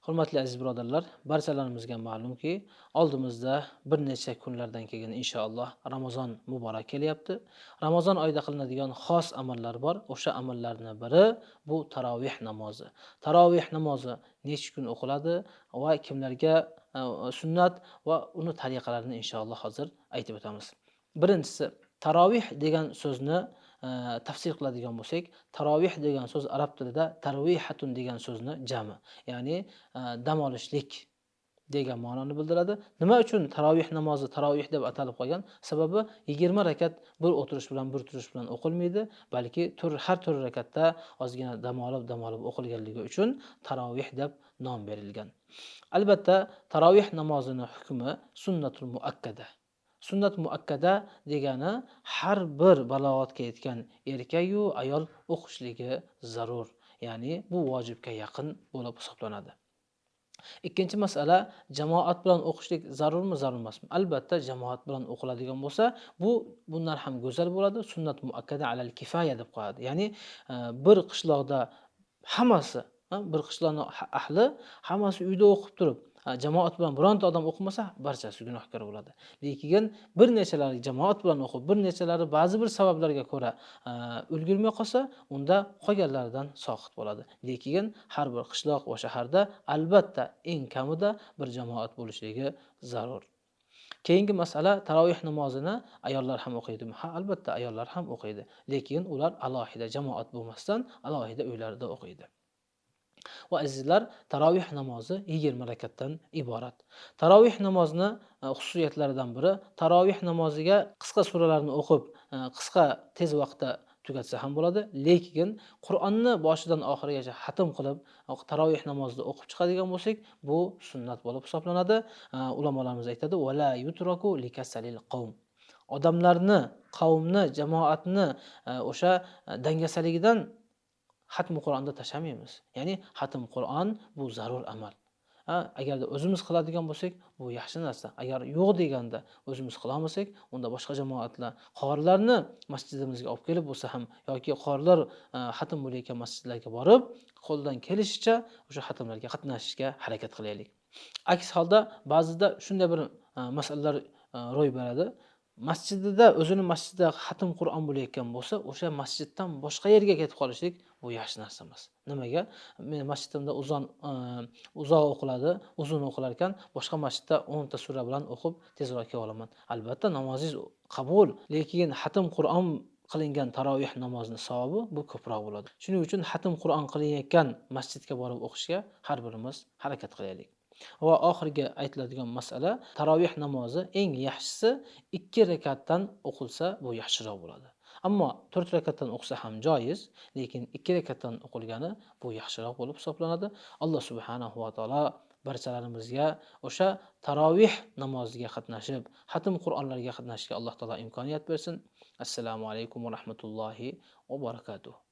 Hurmatli aziz birodarlar, barchalarimizga ma'lumki, oldimizda bir necha kunlardan keyin inshaalloh Ramazon muborak kelyapti. Ramazon oyida qilinadigan xos amallar bor. O'sha amallarning biri bu tarovih namozi. Tarovih namozi necha kun o'qiladi va kimlarga sunnat va uni tariqalarini inshaalloh hozir aytib o'tamiz. Birinchisi, tarovih degan so'zni tafsir qiladigan bo'lsak, tarovih degan so'z arab tilida tarvihatun degan so'zni jami. Ya'ni dam olishlik degan ma'noni bildiradi. Nima uchun tarovih namozi tarovih deb atalib qolgan? Sababi 20 rakat bir o'tirish bilan bir turish bilan o'qilmaydi, balki har tur rakatda ozgina dam olib o'qilganligi uchun tarovih deb nom berilgan. Albatta, tarovih namozining hukmi sunnatul muakkada. Sunnat muakkada degani har bir balog'atga yetgan erkak-yu ayol o'qishligi zarur. Ya'ni bu vojibga yaqin bo'lib hisoblanadi. Ikkinchi masala, jamoat bilan o'qishlik zarurmi, zarur emasmi? Albatta, jamoat bilan o'qiladigan bo'lsa, bundan ham go'zal bo'ladi. Sunnat muakkada alal kifaya deb qo'yadi. Ya'ni bir qishloqda hammasi, bir qishloqning ahli hammasi uyda o'qib turib, jamoat bilan bironta odam o'qimasa, barchasi gunohkor bo'ladi. Lekin bir nechalari jamoat bilan o'qib, bir nechalari ba'zi bir sabablarga ko'ra ulgurmay qolsa, unda qolganlaridan soqit bo'ladi. Lekin har bir qishloq va shaharda albatta eng kamida bir jamoat bo'lishligi zarur. Keyingi masala, tarovih namozini ayollar ham o'qiydimi? Ha, albatta ayollar ham o'qiydi. Lekin ular alohida jamoat bo'lmasdan alohida uylarida o'qiydi. Va azizlar, tarovih namozi 20 rakatdan iborat. Tarovih namozini xususiyatlaridan biri, tarovih namoziga qisqa suralarni o'qib, qisqa tez vaqtda tugatsa ham bo'ladi, lekin Qur'onni boshidan oxirigacha xatm qilib, tarovih namozida o'qib chiqadigan bo'lsak, bu sunnat bo'lib hisoblanadi. Ulamolarimiz aytadi: "Va la yutraku likasalil qawm." Odamlarni, qavmni, jamoatni o'sha dangasaligidan xatmi Qur'onda tashamaymiz. Ya'ni xatm Qur'on bu zarur amal. Agarda o'zimiz qiladigan bo'lsak, bu yaxshi narsa. Agar yo'q deganda o'zimiz qila olmasak, unda boshqa jamoatlar, qorilarni masjidimizga olib kelib bo'lsa ham yoki qorilar xatm bo'layotgan masjidlarga borib, qo'ldan kelishicha o'sha xatmlarga qatnashishga harakat qilaylik. Aks holda ba'zida shunday bir masalalar ro'y beradi. O'zining masjidida xatm Qur'on bo'layotgan bo'lsa, o'sha masjiddan boshqa yerga ketib qolishlik bu yaxshi narsa emas. Nimaga? Men masjidimda uzoq o'qiladi, uzun o'qilar ekan, boshqa masjidda 10 ta sura bilan o'qib tezroq kela olaman. Albatta namozingiz qabul, lekin xatm Qur'on qilingan tarovih namozining savobi bu ko'proq bo'ladi. Shuning uchun xatm Qur'on qilinayotgan masjidga borib o'qishga har birimiz harakat qilaylik. Va oxirgi aytiladigan masala, tarovih namozi eng yaxshisi 2 rakatdan o'qilsa bu yaxshiroq bo'ladi. Ammo 4 rakatdan o'qsa ham joiz, lekin 2 rakatdan o'qilgani bu yaxshiroq bo'lib hisoblanadi. Alloh subhanahu va taolo barchalarimizga o'sha tarovih namoziga qatnashib, xatm Qur'onlarga qatnashga Alloh taolo imkoniyat bersin. Assalomu alaykum va rahmatullohi va barakatuh.